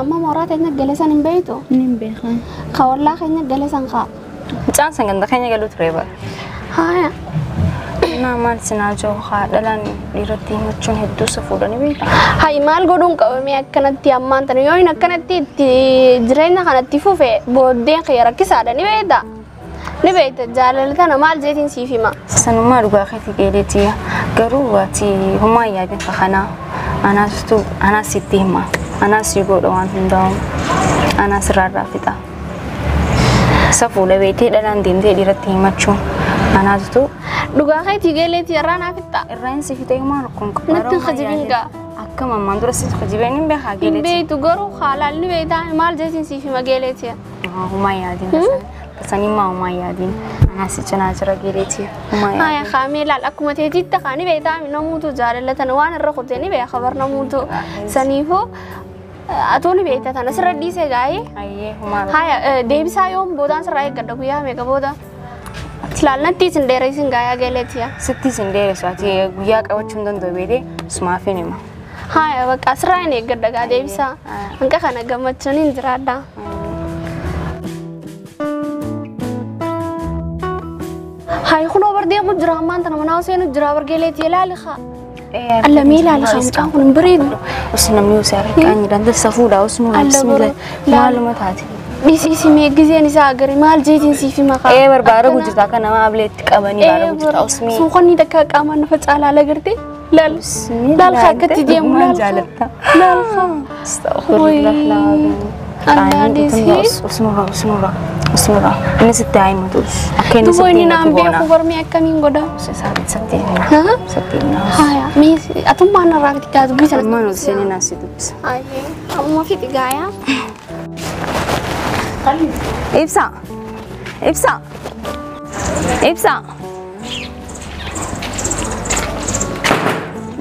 amma moraat inni galesan hin beeytu. Nin beekan. Ka wallaa keenya galesan ka. Mucaan san ganda keenya galu ture bara. Haya. Naa maal sinaa joo haadhalaan dhiiratti himachuun hedduu isa fuudhanii beekta. Hayi maal godhuun qabamee akkanatti ammaan tana yoo hin akkanatti itti jireenya kanatti fufe booddeen kee rakkisaadha ni beekta. Ni beekta jaalala tana maal jeetiin siif hima. Sanummaa dhugaa keetii geeleetiya garuu ati homaa yaadin kanaa anaa sitti hima anaa si godha waan hundaa'u anaa sirraarraa fixa. Isa fuula beetee dhalaan deemtee dhiiratti himachuun anaatu dhugaa keetii geeleetii irraa naa fixa. irraan si fixee maal kun Natti hin khajibin gaa. akka mammaan dura si khajibeen hin beekaa Hin geeleeti. beektu garuu haalaal ni beektaa maal jeetiin siif hima geeleetiya. Homaa yaadin tasanii maa homaa yaadin anaa si cinaa jira geeleeti. Homaa Haya yaadin. kaamee laal akkuma teetitti kaa ni beektaa namuutu jaalallatan waan irra kutee ni beeka kabar namuutu saniifuu atoo ni beekta tana sirra dhiisee gaa'ee. Ayyee homaa. Haya deebisaa yoom boodaan sirraa eeggadha guyyaa meeqa booda. Laalnatti isin dheereessin gaa'aa geeleetiya. Sitti isin dheeressu ati guyyaa qabachuun danda'u beekee sumaafin hima. Haya bakka sirraa hin eeggadha gaa deebisaa. Hanqa kana gammachuun hin jiraadha. Hayi kunoo bardeemu jira ammaan tana manaa seenu jira bargeeleetii ilaali haa. Allamii ilaali haa mucaan kun hin bareedu. Namni usi harkaan jedhan safuudha usnuu bismillah maaluma taate. Dhisiisi meeggizeen isaa agari maal jeetiin siif hima kaa. Barbaada gujjirtaa kan nama abileetti qabanii baala gujjirtaa usmii. Suuqonni takka qaamaan nafa caalaa lagarte. Laal haa akkatti deemu laal haa. Laal haa. Astaghfirullah. Allah deesee. Usnura. Ini sitti haa himatu. Akka inni Tubo sitti inni himatu naan boona. beeku barmee akkamiin godha. Sitti himatu. Sitti himatu. Haya mee atummaan irraa itti gaatu bisa. Ammaan useen inni asi dubbisa. Ayyee amma fiti gaayaa. Ibsa. Ibsa. Ibsa.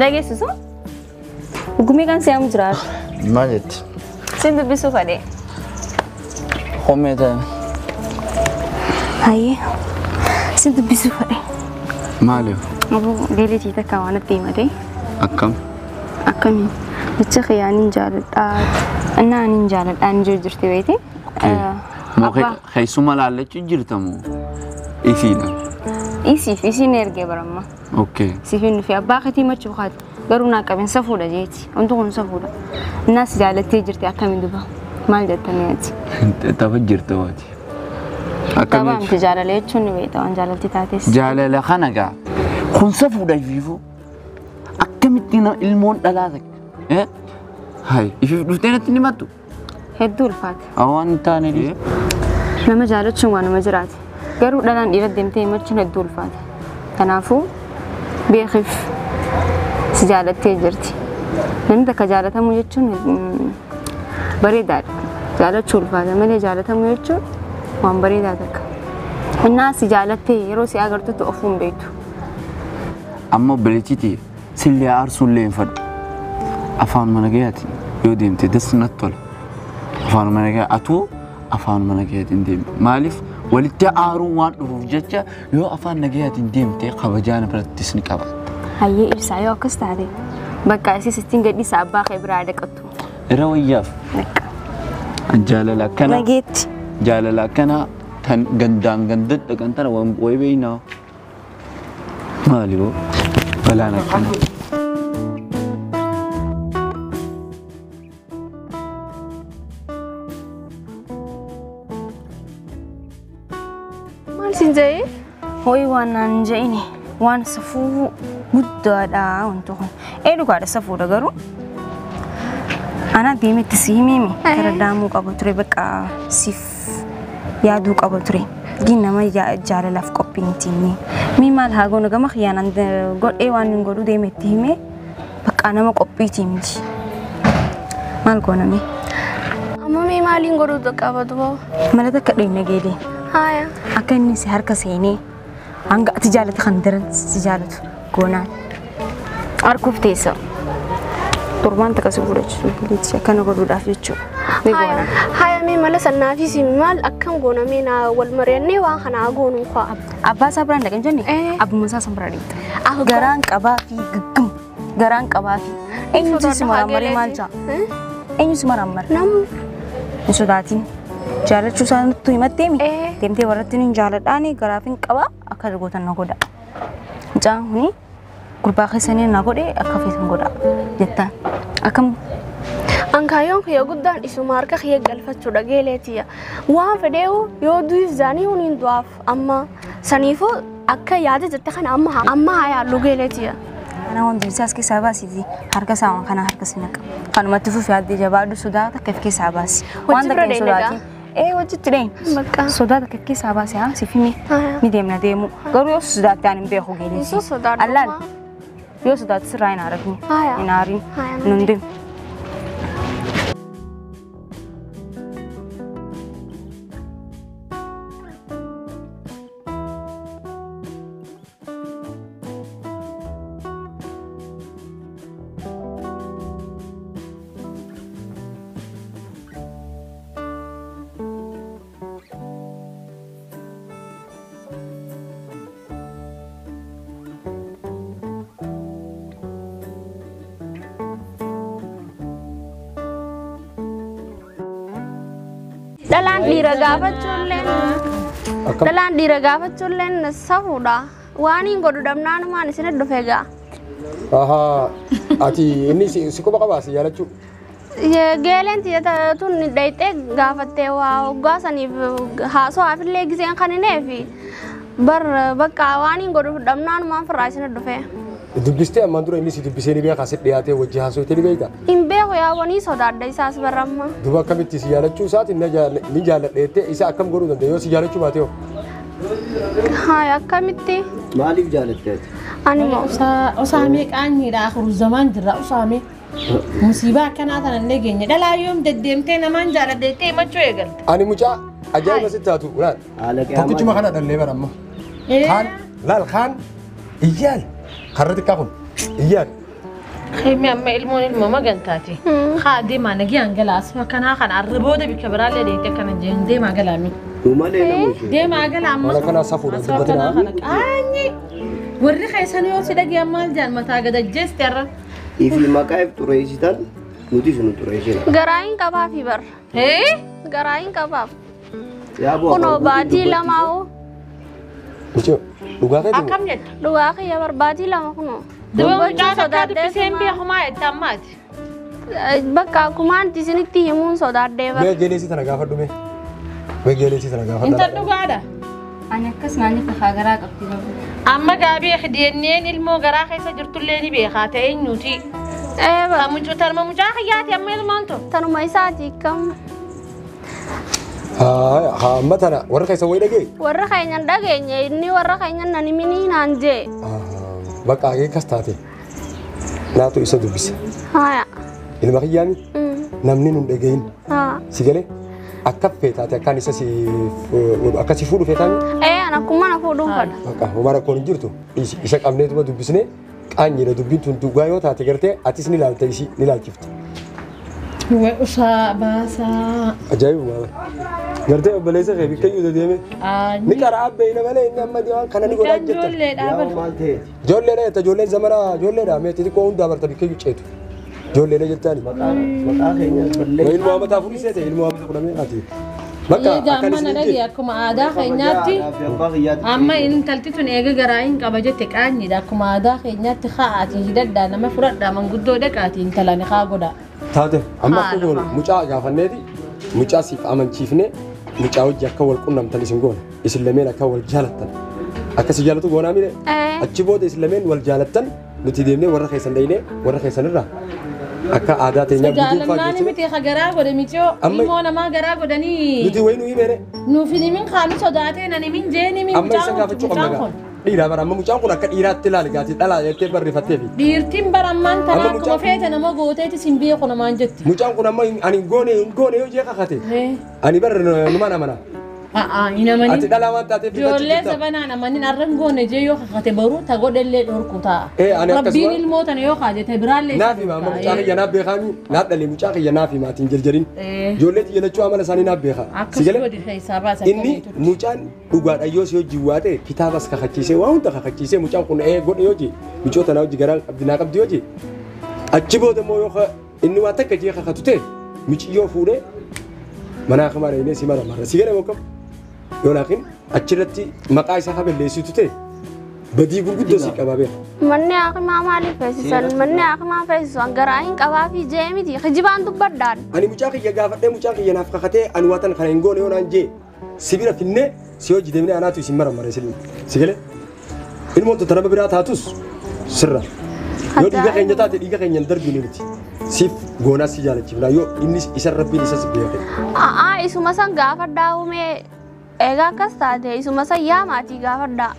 Dhageessisu? Gumii kan si'amu jiraatu. Maalitti? Sin dubbisuu fadhee. Hommee ta'e. Hayyee. Sin dubbisuu fadhee. Maaliif? Abuu geeleetii takka waan itti himate. Akkam? Akkamiin? Jecha khiyaaniin jaaladhaa. Annaan jaaladhaa ni jirti beekti. Moo keessuma laallachuun jirtamoo? Isiidha. Isiin ergee baramma. Okay. Siifin fi abbaa keetii machuu kaati. Garuu naa qabeen safuudha jeeti. Wanti kun safuudha. Innaas jaalattee jirti akkamiin duba. Maal jettanii ati? Tapha jirta waati. Tapha amti jaalala jechuun ni beekta waan jaalalti taates. Jaalala kana gaa. Kun safuudha ifiifuu. Akkamitti ilmoon dhalaa takka. Hai ifiif dhuftee natti ni mattu. Hedduu ulfaate. Awwaan taane dhiyee. Nama jaalachuun waan nama jiraate. Garuu dhalaan dhiira deemtee himachuun hedduu ulfaate. Kanaafuu beekiif si jaalattee jirti. Namni takka jaalatamu jechuun bareedaadha. Jaalachuu ulfaata malee jaalatamu jechuun waan bareedaa takka. Innaa si jaalattee yeroo si agartutti ofuun beektu. Amma obboleettiiti sillee aarsuullee hin fadhu. Afaan mana gayaati yoo deemte das natti tola. Afaan mana gayaa atuu afaan mana gayaatiin deemte. Maaliif walitti aaruun waan dhufuuf jecha yoo afaan nagayaatiin deemte kabajaan birattis ni qabaata. Hayyee ibsaa yoo akkas taate bakka isii sittiin gadhiisa abbaa kee biraa dhaqattu. Irra wayyaaf. Jaalala akkana. Nageetti. Jaalala akkana tan gandaan gandad dhaqan tana way beeynaa. Maali boo balaan akkana. Maal siin jee? Hoy waan naan je'ini waan safuu guddaadha wanti kun. Dhugaadha safuudha garuu. Ana deemetti si himimi kara daamuu qaba ture bakka siif yaaduu qaba ture. Gin nama jaalalaaf qophiin tiimni. Mi maal haa goonu gama khiyaanaan godhee waan hin godhu deemetti hime bakka nama qophii tiimti. Maal gooname? Amma mee maaliin godhuu qabatu boo? Mala takka dheeyna geelee. Haya. Akka inni si harka seenee hanga ati jaalatu kan daran si jaalatu goonaan. Harkuuf teessa. Torbaan takka si godhachiisu biliitti akkana godhuudhaaf jechuudha. Haya mee mala sannaafi si maal akkam goonamee naa wal mari'annee waan kanaa goonuu faa. Abbaa isaa biraan dhaqan jenne abbuma isaa san biraa deemta. Garaan qabaa fi gaggum garaan qabaa fi eenyutu si maramaree maal jaa? Eenyu si marammar? Nam Hin sodaatin. Jaalachuu isaaniitu himatteemi. ee Deemtee warratti hin jaaladhaani garaafin qaba akka gootan na godha. Mucaan kuni gurbaa keessanii na godhe akka feetan godha jettaan. Akkam Angkayon kaya guddaan isuma harka kiyya galfachuudha geeleetiya. Waan fedheewu yoo du'is zaanii huniin du'aaf amma saniifuu akka yaada jette kana amma haa yaallu geeleetiya. ana waan bilchaas keessaa baasiti harka isaa waan kana harka si naqa. Kanumatti fufi addee jabaadhu sodaata akka of keessaa baasi. Waan takka sodaatiin. Wajjitti dheen. Bakka. Sodaata akka of keessaa baasi haa si fimi. Ni deemna deemu. Garuu yoo sodaatte ani hin beeku geeleeti. Isu sodaadhu. Allaan yoo sodaatte sirraa hin arafni. Hin aarin. Nun deemu. Dalaan dhiira gaafachuulleen safuudha. Waan hin godhu dhabnaanumaan isin dhufe gaa. Ati inni si quba qabaasi jaalachuu. Geeleen tun dhayxee gaafattee waa hoggaa saniif haasa'aafillee giseen kan hin eefi. Bakka waan hin godhu dhabnaanumaan firraa isin dhufe. Dubbistee ammaan dura inni si dubbisee ni beekaa asitti dhiyaatee wajji haasofte ni beektaa? Hin beeku yaawwanii sodaadha isaas barramma. Duba akkamitti si jaalachuu isaati ni jaalladheettee isa akkam godhuu dandeenya yoo si jaalachuu baate hoo? Haa akkamitti? Maaliif jaalatteeti? Ani moo Usaamee qaanyiidha akhuru zamaan jirra usaamee. Musiibaa akkanaa tanallee geenye dhalaa yoom deddeemtee namaan jaaladheettee himachuu eegalte. Ani mucaa ajaa'iba sitti taatu ulaal. Tokkichuma kana dhallee baramma. Kaan laal kaan iyyaal karra xiqqaa kun iyyaal. Khaymi amma ilmoon ilmoo magantaati. Haa deemaa nagiyaan galaas akkanaa kana arrabooda bikka biraallee deettee akkana jeen deemaa galaami. Umalee namuushi. Deemaa galaamma. Mala kanaa safuudha dubbatinaa. Qaanyi warri keessan yoo si dhagiyaan maal jaan mataa gadajjeesti arra. Ifi maqaa if xureessitan nuti sunu xureessina. garaa hin qabaafi bar. Garaa hin qabaaf. Yaaboo Kunoo baatii lamaa'u. Mucaa dhugaa ta'e Akkam jetta? Dhugaa kiyya bar baatii lama kunoo. Duba mucaa takkaa dubbiseen beekumaa jetta ammaati. Bakka akkumaan isinitti himuun sodaadhee bar. mee geeleessi tana gaafadhu mee? Mee geeleessi tana gaafadhu. Intal dhugaadha. Ani akkas naanni fakkaa garaa qabdi babu. Amma gaabii hiddeenneen ilmoo garaa keessa jirtullee ni beekaa ta'e eenyuuti. Tarma mucaa kiyyaati amma ilmaan to. Tanuma isaati kam. Haa amma tana warra keessa wayi dhagee? Warra keenyan dhageenye inni warra keenyan nani minii naan jee. Bakka hagee kas taate naatu isa dubbisa. Haaya. Ilma kiyyaami namni nun dhagayin Haa. si galee akka feetaate akkaan isa si akkasi fuudhu feetaami. An akkuma na fuudhuun fadha. Bakka homaa rakkoon hin jirtu isa qabneetuma dubbisnee qaanyiidha dubbiin tun dhugaa yoo taate gartee atis ni ilaalta isi ni ilaalchifta. Wee usaa baasaa. Ajaa'iba gartee obboleessa kee bikka iyyuu deeme ni karaa abbeeyna malee inni amma waan kana ni godhaa jettan. Ijoolleedhaa Yaaboo bar. maal ta'eeti? Ijoolleedha jetta ijoolleen zamana ijoolleedha meetii xiqqoo hundaa barta bikka iyyuu ceetu. Ijoolleedha jettaani. Maqaa keenyas ballee. Ilmoo amataa furii seete ilmoo amata kudhamee ati. Bakka Egaa akkan amma na isin dhagi akkuma aadaa keenyaatti. Abbaa kiyyaatti. Amma intalti tun eega garaa hin qaba jette qaanyiidha akkuma aadaa keenyaatti haa'aatii hidhadhaa nama fudhadhaa manguddoo dhaqaatii intala ni haa godha. taate amma akka goone mucaa gaafanneeti mucaa siif amanchiifne mucaa hojii akka wal qunnamtan isin goone isin lameen akka wal jaalattan akka si jaalatu goonaa mire achi booda isin lameen wal jaalattan nuti deemnee warra keessan dhayinee warra keessan irraa akka aadaa teenyaa guutuu Jaalannaan faageessine miti ka garaa godhe mitiyoo Amma- ilmoo namaa garaa godhanii nuti wayinuu himeere nuuf hin himin kaanu sodaatee nan himin jeen himin amma isa gaafachuu qabna gaa dhiiraa bara amma mucaan kun akka dhiiraatti ilaali gaati dhalaa jettee barreeffatteefi dhiirtiin barammaan Amma tanaa mucaan- akkuma feete nama gooteeti sin beeku namaan jetti. mucaan kun amma ani hin goone yoo jee kakate ani bar numaan amana Hin amanii. ati dhalaa waan taateef Ijoollee sabanaan amanin arran goone jee yoo kakate baruu ta godhellee dhorku ta'a. Ani akkasuma- Rabbiin ilmoo tana yoo kaajete biraallee naaf hima amma mucaa kiyya naaf beekaami naaf dhalee mucaa kiyya naaf hima ati hin jarjarin Eh. ijoollee xiyya lachuu amala isaanii naaf beeka Akkas godhi keessaa baasa. inni mucaan dhugaadha yoo si hojii waa ta'e kitaabas kakachiisee waa hunda kakachiisee mucaan kun godhe yoo jee michoota naa hojii garaa qabdi naa qabdi yoo jee achi booda immoo yoo inni waa takka jee kakatu ta'e michiyyoo fuudhee mana akamaa dhaqnee si mara marra si gale mokkam yoo laakiin achirratti maqaa isaa kabelleessitu ta'e badii gurguddoo si qabaa beela. Manni akimaa maaliif feesisan? Manni akimaa feesisan garaa hin qabaa fi jee miti kijibaan dubbadhaan. Ani mucaa kiyya gaafadhee mucaa kiyya naaf kakatee ani waatan kana hin goone yoo naan jee si bira finnee si hojii deemnee anaatu isin mara marra si gale ilmoon tokko nama biraa taatus sirra yoo dhiiga keenya taate dhiiga keenya hin darbine miti. Siif goonaa si jaalachiifna yoo inni isa rabbiin isa si beeke. Isuma san gaafadhaa humee egaa akkas taate isuma san yaa maatii gaafadhaa.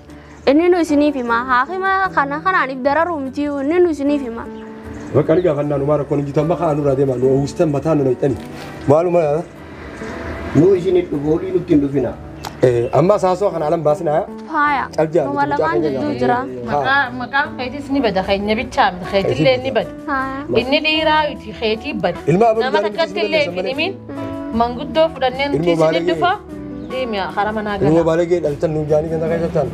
Inni nu isiniif hima haakima kanaaniif dararuu miti inni nu isiniif hima. Bakka ni gaafannaa nu maara kun jitan maqaa nurraa deemaa nu uwwistan mataa nu hidhani. Maaluma yaada? Nu isinit dhufoolii nutti hin dhufina. Amma saasoo kana alam baasinaa. Faaya. Cabjaa. Kuma lamaan jidduu jira. Maqaan keetis ni bada keenya bichaa miti keetillee ni bada. Inni dhiiraa yuuti keetii bada. Nama takkatti illee hin himin manguddoo fudhannee nuti isinit dhufa deemia hara manaa gala. Ilmoo baalee dhaltan nu jaanii kan takaa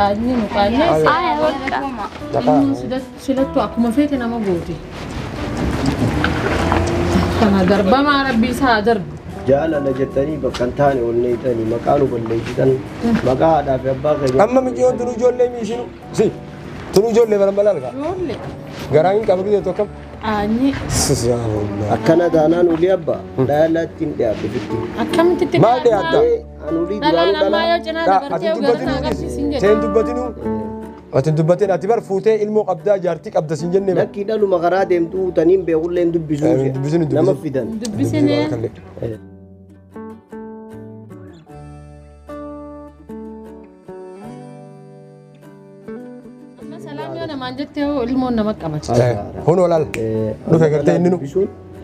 Ani nu qaanee silattu akkuma feete nama gooti. Kana darbamaa rabbii isaa darbu. Jaalala jettanii bakka hin taane ol neeyitanii maqaa nu balleessitan maqaa haadhaa fi abbaa keenya. Amma mijiyoon tunu ijoollee miishinu si tunu ijoollee balan kaa. Ijoollee. Garaa hin qabdu jettu akkam. Ani. Akkana taanaan ulii abbaa dhaalaatti hin dhiyaate fitti. Akkamitti itti Maal dhiyaatta? Anulii dhalaan duraanuu ammaa yoo dhalaa. cinaa dabartee ugarata agarsiisin jedhe. Seen dubbatinu. Ati dubbatin ati bar fuutee ilmoo qabdaa jaartii qabda sin jenne. Lakkii dhaluma karaa deemtuu taniin beekullee hin dubbisuu nama fidan. Dubbisine. Salaam yoo namaan jettee ilmoon nama qabata. Kun olaal. Dhufe gartee inni nu.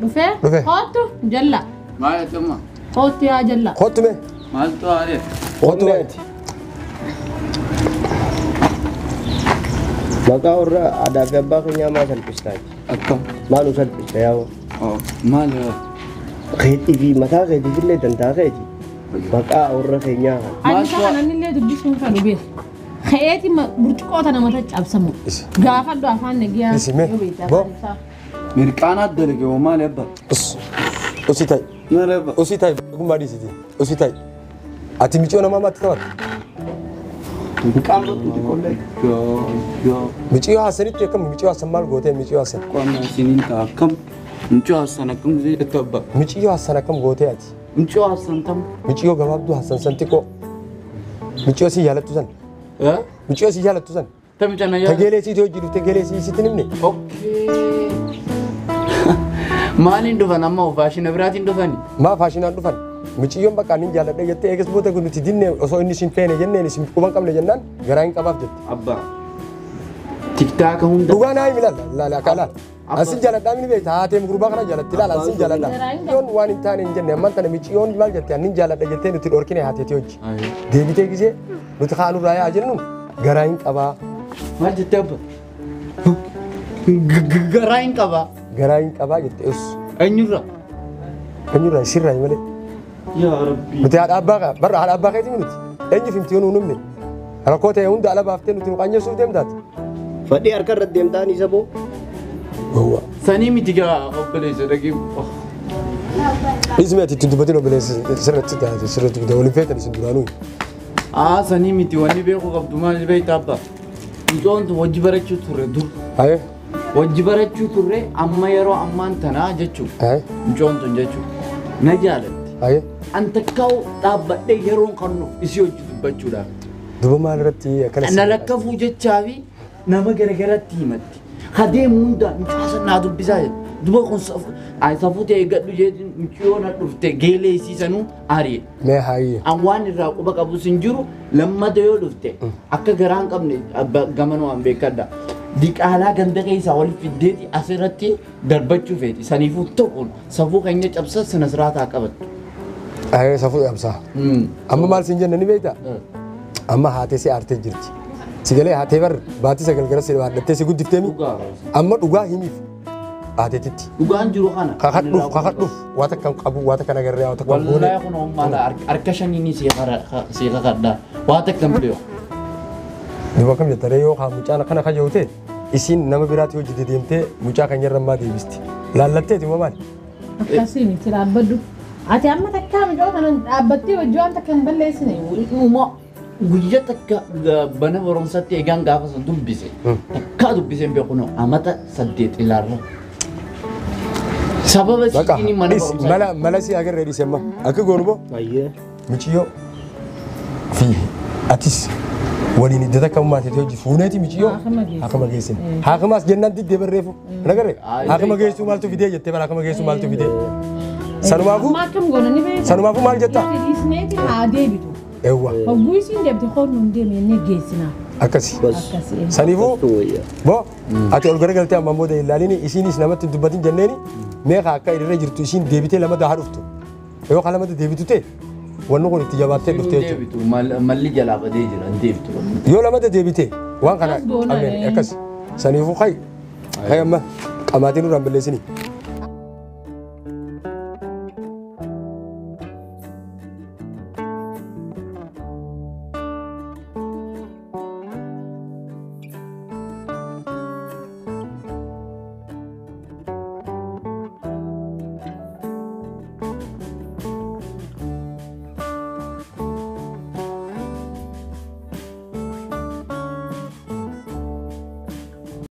Dhufee? Dhufee. Hoottu jalla. Maal tamma? Hoottu yaa jalla. Kottume. Maaltu haale? Kottume. Maqaa warra aadaa fi abbaa keenyaa maa salphistaati? Akkam? Maa nu salphista yaa'u? Maal yoo? Keetii fi mataa keetiifillee dantaa keeti. Maqaa warra keenyaa. Ani isaa kanannillee dubbisuun kan dhubee. Ka'eeti burcuqoota namatti cabsamu. Gaafadhu afaan nagiyaa. Isime. Bo. Mirqaanaat dalage oo maal ebba? Usi ta'i. Maal ebba? Usi ta'i. Gummaa dhiisiti. Usi ta'i. Ati michoo namaa maatti taphata. Mirqaan battuuti qollee. Yoo. Michoo haasanitti akkam michoo haasan maal gootee michoo haasan. Qonna isiniin ta'a akkam? Michoo haasan akkam jettu abba? Michoo haasan akkam gootee ati. Michoo haasan tam? Michoo gabaabduu haasan san xiqqoo. Michoo si yaalattu san. Michoo si yaalattu san. Tamichana yaa. Tegeelee si hojii dhufte tegeelee si sitti nimne. Okay. Maaliin dhufan amma faashina biraatiin dhufani? Maa faashinaan dhufan. Michiyyoon bakka inni jaaladhe jettee eegas booda kun nuti dinne osoo inni sin feene jenneen isin quban qabne jennaan garaa hin qabaaf jette. Abba. Tiktaaka hunda. Dhugaa naa himi laala akkaalaal. Asin jaaladhaa mini beekta haateem gurbaa kana jaalatti laala asin jaaladhaa. Yoon waan hin taane hin jenne amman tana michiyyoon maal jette annin jaaladha jettee nuti dhorkine haateetii hojii. Deebitee gisee nuti kaanurraa yaa jennu garaa hin qabaa. Maal jettee abba? Garaa hin qabaa. Garaa hin qabaa jettee us. Eenyurra? Eenyurraa sirraa malee. Yaa Rabbi. Nuti haadha abbaa qaba barra haadha abbaa keetii nuti. Eenyu fimti yoo nuun humne. Rakkoo ta'e hunda ala baaftee nuti nu qaanyeessuuf deemtaati. Fadhii harka irratti deemtaan isa boo. Sanii miti gaa obboleessa dhagee. Ismi ati itti dubbatiin obboleessa sirratti taate sirratti waliin feetan isin duraanuu. Sanii miti wanni beeku qabdu maal beektaa abba? Mucoon wajji barachuu turre dur. Ayee. Wajji barachuu turre amma yeroo ammaan tanaa jechuudha. Ayee. Mucoon tun jechuudha. Na jaalatti. Ayee. An takkaawu dhaabbadhee yeroon kan isii hojii dubbachuudhaaf. Duba maal irratti akkana Na lakkafuu jechaa fi nama garagaratti himatti. Hadeemu hunda mucaa naa dubbisaa jedhu. Duba kun safuu ta'e gadhu jechuun mucoo na dhufte geelee isiisanuu ari'e. Mee haayee. An waan irraa quba qabus hin jiru lammata yoo dhufte akka garaa hin qabne gamanuu an beekadha. Diqaalaa ganda keessaa wal fiddeeti asirratti darbachuu feeti. Saniifuu tokkoon safuu keenya cabsa sina siraataa qabattu. Ayee safuu dhabsaa. Amma maal siin jenna ni beektaa? Amma haatee si aartee jirti. Si galee haatee bar baatii sagal gara si baadhattee si guddifteemi. Amma dhugaa himiif haateetitti. Dhugaan jiru kana. Kakadhuuf waa takka hin qabu waa takka nagarree waa takka hin goone. Wallaahi kun maala harka shaniini see kakadhaa waa takka hin beeku. Duba kam jettare yoo haa mucaan kana kajootee isiin nama biraatti hojii deemtee mucaa keenya irra ammaa deebisti. Laallatteeti moo maali? Akkasii miti dhaabbadhu. Ati amma takkaa mijoo kanan dhaabbattee wajjii waan takka hin balleessine. Uma guyyaa takka bana barumsaatti eegaan gaafa san dubbise. Takkaa dubbise hin beeku amata 8 ilaarra. Sababa siini mana barumsaa. Mala si agarree dhiisemma. Akka goonu boo. Ayyee. Michiyyoo fi atis waliin iddoo takka uummatee hojii fuuneeti michiyyoo hakama geessine. Hakamaas jennaan diddee barreeffu. Nagarree hakama geessuu maaltu fidee jettee bara hakama geessuu maaltu fidee. Sanumaafuu maal jettaa? Dhiisneeti haa deebitu. Eewwa. Hogguu isiin deebite hoornu hin deemne geessina. Akkasi. Saniifuu boo ati ol garagaltee amma booda ilaaliini isiinis namatti dubbatin jenneeni meeqa akka irra jirtu isiin deebitee lama daa dhuftu. Yoo kan lamatti deebitu ta'e wanni kun itti jabaattee dhuftee jechuudha. Malli jalaa badee jira hin deebitu. Yoo lamatti deebitee waan kana qabeen akkas. Saniifuu kai amma qamaatiin irraan balleessini.